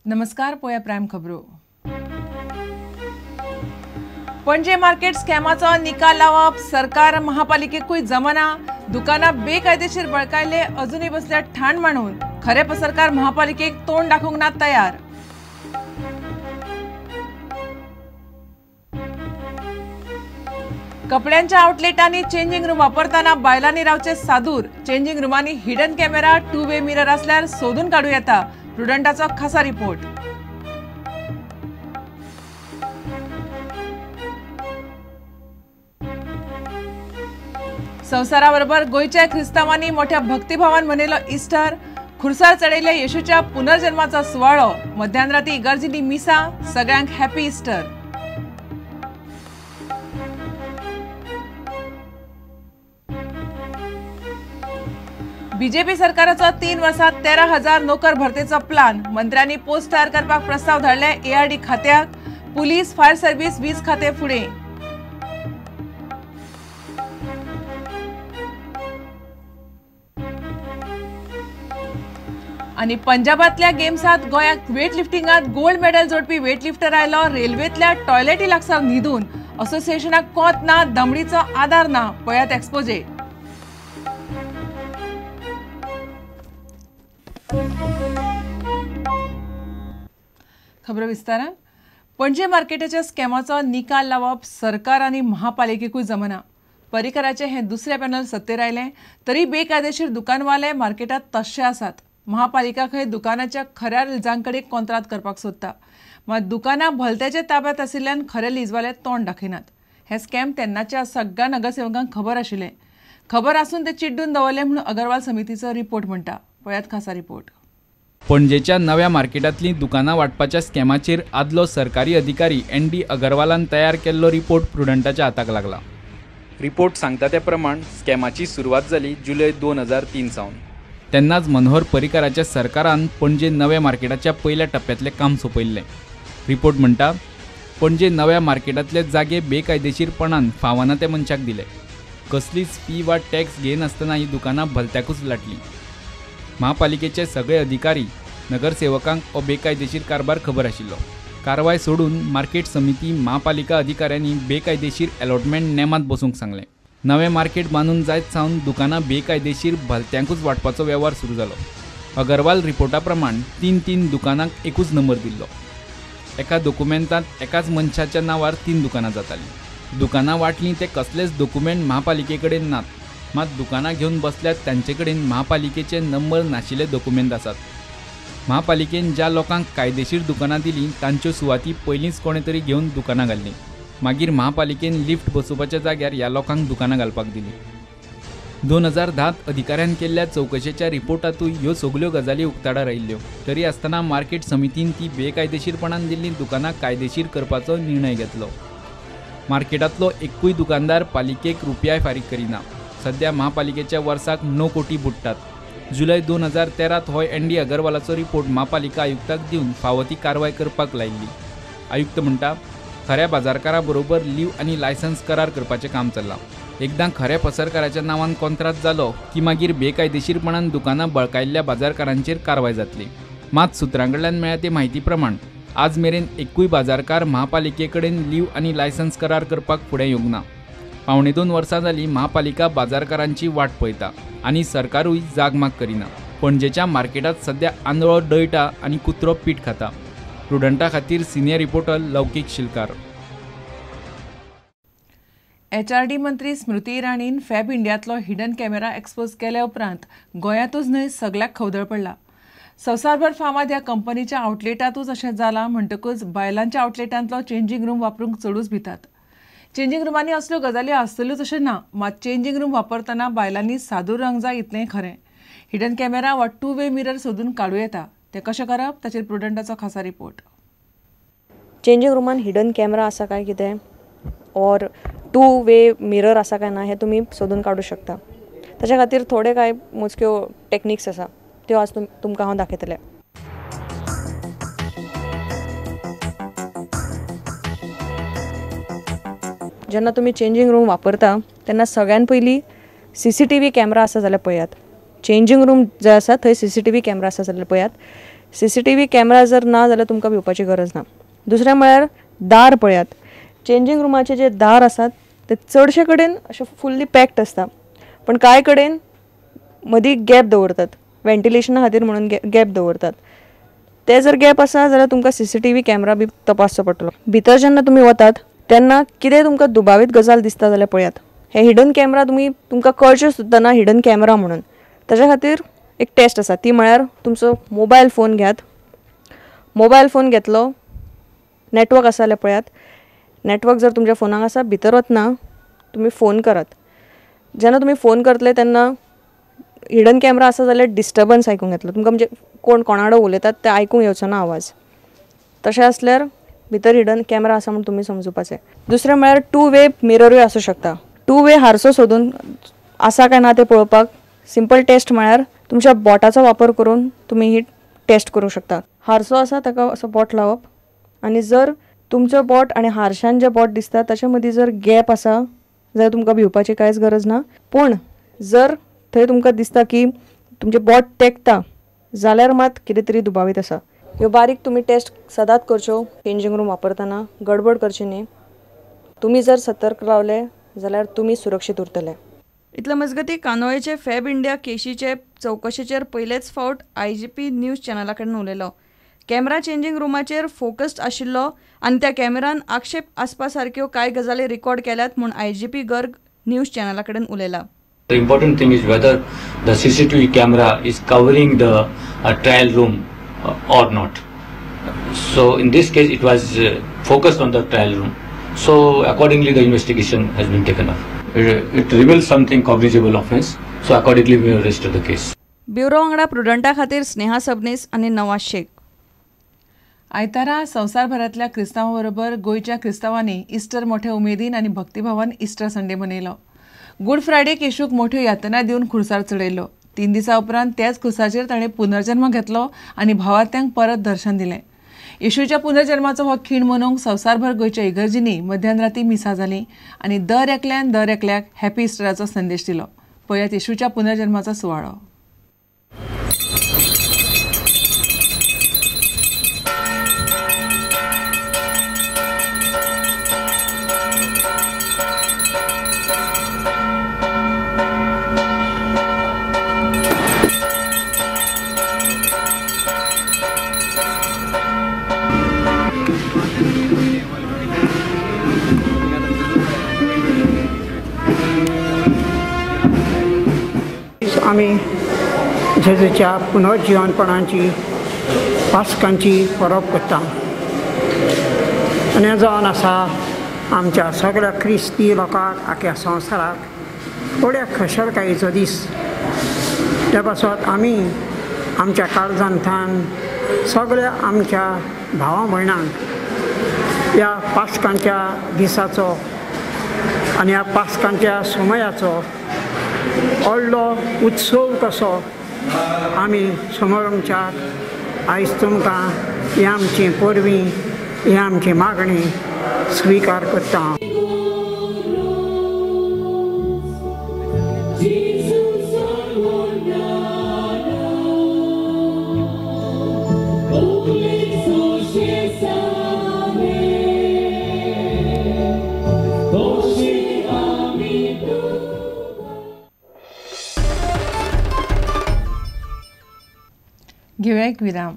नमस्कार, पोया प्रायम खबरो. पणजे मार्केट स्कॅमाचो निकाल लावप सरकार महापालिकेकूय जमना. दुकानां बेकायदेशीर बळकायले अजूनही बसल्या ठाण मांडून खरे पसरकार महापालिकेक तोंड दाखोवंक ना तयार. कपड्यांच्या आउटलेटांनी चेंजिंग रूम वापरताना बायलांनी रावचे सादूर. चेंजिंग रूमांनी हिडन कॅमेरा, 2 वे मिरर असल्यार सोदून काढू येता. प्रुडंटाचो खासा रिपोर्ट. संवसाराबरोबर गोयच्या ख्रिस्तावांनी मोठ्या भक्तिभावान मनयलो इस्टर. खुर्सार चढयल्या येशूच्या पुनर्जन्माचो सुवाळो. मध्यानराती इगर्जींनी मिसा. सगळ्यांक हॅपी इस्टर. बीजेपी सरकाराचो 3 वर्सांत 13,000 नोकर भरतेचो प्लान. मंत्र्यांनी पोस्ट तयार करपाक प्रस्ताव धाडले ARD खात्याक. पुलीस, फायर सर्व्हिस, वीज खाते फुडें. आणि पंजाबातल्या गेम्सात गोंयाक वेटलिफ्टिंगात गोल्ड मेडल जोडपी वेटलिफ्टर आयलो. रेल्वेतल्या टॉयलेटी लागसार न्हिदून असोसिएशनाक कोंत ना, दमडीचो आधार ना. पळयात एक्सपोजे. खबर विस्तारान. पणजे मार्केटाच्या स्कॅमाचो निकाल लावप सरकार आनी महापालिकेकूय जमना. पर्रीकराचे हे दुसरे पॅनल सत्तेर आयले तरी बेकायदेशीर दुकानवाले मार्केटात तशे आसात. महापालिका खंय दुकानाच्या खऱ्या लिजांकडे कोंत्रात करपाक सोदता. मात दुकानां भलत्याच्या ताब्यात आशिल्ल्यान खरे लिजवाले तोंड दाखयनात. हे स्कॅम तेन्नाच्या सगळ्या नगरसेवकांक खबर आशिल्ले. खबर आसून ते चिड्डून दवरले म्हणून अगरवाल समितीचो रिपोर्ट म्हणटा. पळयात खासा रिपोर्ट. पणजेच्या नव्या मार्केटांतली दुकानां वांटपाच्या स्कॅमाचेर आदलो सरकारी अधिकारी ND अगरवालान तयार केल्लो रिपोर्ट प्रुडंटाच्या हाताक लागला. रिपोर्ट सांगता ते प्रमाण स्कॅमाची सुरवात जाली जुलय 2003 सावन. तेन्नाच मनोहर पर्रीकराच्या सरकारान पणजे नव्या मार्केटाच्या पयल्या टप्प्यातले काम सोंपयल्लें. रिपोर्ट म्हणटा, पणजे नव्या मार्केटांतले जागे बेकायदेशीरपणान फावना त्या मनशाक दिले. कसलीच फी वा टॅक्स घेनासतना ही दुकानां भलत्याकूच लाटली. महापालिकेचे सगळे अधिकारी नगरसेवकांक हो बेकायदेशीर कारभार खबर आशिल्लो. कारवाय सोडून मार्केट समिती महापालिका अधिकाऱ्यांनी बेकायदेशीर अलॉटमेंट नेमात बसूंक सांगलें. नवें मार्केट बांदून जायत सावन दुकानां बेकायदेशीर भलत्यांकूच वांटपाचो वेव्हार सुरू जालो. अगरवाल रिपोर्टा प्रमाण 3 दुकानांक एकूच नंबर दिल्लो. एका डॉक्युमेंटांत एकाच मनशाच्या नांवार 3 दुकानां जातालीं. दुकानां वांटलीं ते कसलेच डॉक्युमेंट महापालिके कडेन नात. मात दुकानां घेवन बसल्यात तांचे कडेन महापालिकेचे नंबर नाशिल्ले डॉक्युमेंट आसात. महापालिकेन ज्या लोकांक कायदेशीर दुकानां दिलीं तांच्यो सुवाती पयलींच कोणे तरी घेवन दुकानां घाल्लीं. मागीर महापालिकेन लिफ्ट बसोवपाच्या जाग्यार ह्या लोकांक दुकानां घालपाक दिलीं. 2010 अधिकाऱ्यान केल्ल्या चवकशेच्या रिपोर्टांतूय ह्यो सगल्यो गजाली उक्ताडार आयिल्ल्यो. तरी आसतना मार्केट समितीन ती बेकायदेशीरपणान दिल्लीं दुकानां कायदेशीर करपाचो निर्णय घेतलो. मार्केटांतलो एकूय दुकानदार पालिकेक रुपयाय फारीक करिना. सध्या महापालिकेच्या वर्साक 9 कोटी बुडटात. जुलय 2013 हो ND अगरवालाचो रिपोर्ट महापालिका आयुक्ताक दिवन फावो ती कारवाय करपाक लायिल्ली. आयुक्त म्हणटा, खऱ्या बाजारकारा बरोबर लीव आनी लायसन्स करार करपाचें काम चल्लां. एकदां खऱ्या पसरकाराच्या नांवान कोंत्रात जालो की मागीर बेकायदेशीरपणान दुकानां बळकायल्ल्या बाजारकारांचेर कारवाय जातली. मात सुत्रां कडल्यान मेळ्ळ्या ते म्हायती प्रमाण आज मेरेन एकूय बाजारकार महापालिके कडेन लीव आनी लायसन्स करार करपाक फुडें येवंक ना. 2.5 वर्सां जालीं महापालिका बाजारकारांची वाट पळयता आनी सरकारूय जाग माग करिना. पणजेच्या मार्केटांत सध्या आंधळो डळटा आनी कुत्रो पीठ खाता. प्रुडंटा खातीर सिनियर रिपोर्टर लौकीक शिलकार. HRD मंत्री स्मृती इराणीन फॅब इंडियांतलो हिडन कॅमेरा एक्सपोज केल्या उपरांत गोंयांतूच न्हय सगळ्याक खवदळ पडला. संवसारभर फामाद ह्या कंपनीच्या आउटलेटांतूच अशें जालां म्हणटकूच बायलांच्या आउटलेटांतलो चेंजिंग रूम वापरूंक चडूच भितात. चेंजिंग रूमांनी असल्यो गजाली आसतल्योच अशें ना. मात चेंजिंग रूम वापरतना बायलांनी सादूर रावंक जाय इतलेंय खरें. हिडन कॅमेरा वा 2 वे मिरर सोदून काडूं येता. ते कशें करप ताचेर प्रुडंटाचो खासा रिपोर्ट. चेंजिंग रूमान हिडन कॅमेरा आसा काय कितें ऑर 2 वे मिरर आसा काय ना हें तुमी सोदून काडूं शकता. ताच्या खातीर थोडे कांय मोजक्यो टॅक्निक्स आसा त्यो आज तुमकां हांव दाखयतलें. जेन्ना तुमी चेंजिंग रूम वापरता तेन्ना सगळ्यान पयलीं CCTV कॅमेरा आसा जाल्यार पळयात. चेंजिंग रूम जे आसा थंय CCTV कॅमेरा आसा जाल्यार पळयात. CCTV कॅमेरा जर ना जाल्यार तुमकां भिवपाची गरज ना. दुसरें म्हळ्यार दार पळयात. चेंजिंग रुमाचे जे दार आसात ते चडशे कडेन अशे फुल्ली पॅक्ड आसता, पण कांय कडेन मदीं गॅप दवरतात, वेंटिलेशना खातीर म्हणून गॅप दवरतात. ते जर गॅप आसा जाल्यार तुमकां CCTV कॅमेरा बी तपासचो पडटलो. भितर जेन्ना तुमी वतात तेन्ना कितेंय तुमकां दुबावीत गजाल दिसता जाल्यार पळयात. हे हिडन कॅमेरा तुमकां कळचें सुद्दां ना हिडन कॅमेरा म्हणून. ताच्या खातीर एक टेस्ट आसा, ती म्हळ्यार तुमचो मोबायल फोन घेयात. मोबायल फोन घेतलो, नेटवर्क आसा जाल्यार पळयात. नेटवर्क जर तुमच्या फोनाक आसा, भितर वतना तुमी फोन करात. जेन्ना तुमी फोन करतले तेन्ना हिडन कॅमेरा आसा जाल्यार डिस्टर्बन्स आयकूंक येतलो तुमकां, म्हणजे कोण कोणाडो उलयतात ते आयकूंक येवचो ना आवाज. तशें आसल्यार भितर हिडन कॅमेरा आसा म्हूण तुमी समजुपाचें. दुसरें म्हळ्यार 2 वे मिररूय आसूं शकता. 2 वे हारसो सोदून आसा काय ना तें पळोवपाक सिंपल टेस्ट म्हळ्यार तुमच्या बोटाचो वापर करून तुमी ही टेस्ट करूंक शकता. हारसो आसा ताका असो बोट लावप आनी जर तुमचो बोट आनी हारशान जे बोट दिसता ताचे मदीं जर गॅप आसा जाल्यार तुमकां भिवपाची कांयच गरज ना. पूण जर थंय तुमकां दिसता की तुमचें बोट तेंकता जाल्यार मात कितें तरी दुबावीत आसा. ह्यो बारीक तुमी टेस्ट सदांच करच्यो चेंजिंग रूम वापरतना. गडबड करची न्ही. तुमी जर सतर्क रावले जाल्यार तुमी सुरक्षीत उरतले. इतले मजगतीं कांदोळेचे फॅब इंडिया केशीचे चवकशेचेर पयलेच फावट IGP न्यूज चॅनला कडेन उलयलो. कॅमेरा चेंजिंग रुमाचेर फोकस्ड आशिल्लो आनी त्या कॅमेरान आक्षेप आसपा सारक्यो कांय गजाली रिकॉर्ड केल्यात म्हूण IGP गर्ग न्यूज चॅनला कडेन उलयला. The important thing is whether the CCTV camera is covering the trial room or not. So in this case it was focused on the trial room. So accordingly the investigation has been taken up. It reveals something cognizable offence. So accordingly we have arrested the case. Bureau वांगडा प्रुडंटा खातीर स्नेहा सबनीस आनी नवाज शेख. आयतारा संवसारभरांतल्या क्रिस्तांवां बरोबर गोंयच्या क्रिस्तांवांनी Easter मोठ्या उमेदीन आनी भक्तिभावान इस्टर संडे मनयलो. गुड फ्रायडे येशूक मोठ्यो यातना दिवन खुर्सार चडयल्लो. 3 दिसां उपरांत त्याच खुर्साचेर ताणें पुनर्जन्म घेतलो आनी भावार्थ्यांक परत दर्शन दिलें. येशूच्या पुनर्जन्माचो हो खीण मनोवंक संवसारभर गोंयच्या इगर्जींनी मध्यानराती मिसा जाली आनी दर एकल्याक हॅपी इस्टराचो संदेश दिलो. पळयात येशूच्या पुनर्जन्माचो सुवाळो. आमी जेजूच्या पुनर्जीवनपणाची पास्कांची परब करता आनी जावन आसा आमच्या सगळ्या क्रिस्ती लोकांक आख्या संवसाराक बड्या खुशालकायेचो दीस. त्या पासत आमी आमच्या काळजांतान सगळ्या आमच्या भावां भयणांक ह्या पास्कांच्या दिसाचो आनी ह्या पास्कांच्या समयाचो व्हडलो उत्सव कसो आमी समोरच्याक आयज तुमकां ही आमची परबीं ही आमची मागणी स्विकार करता. घेऊया एक विराम.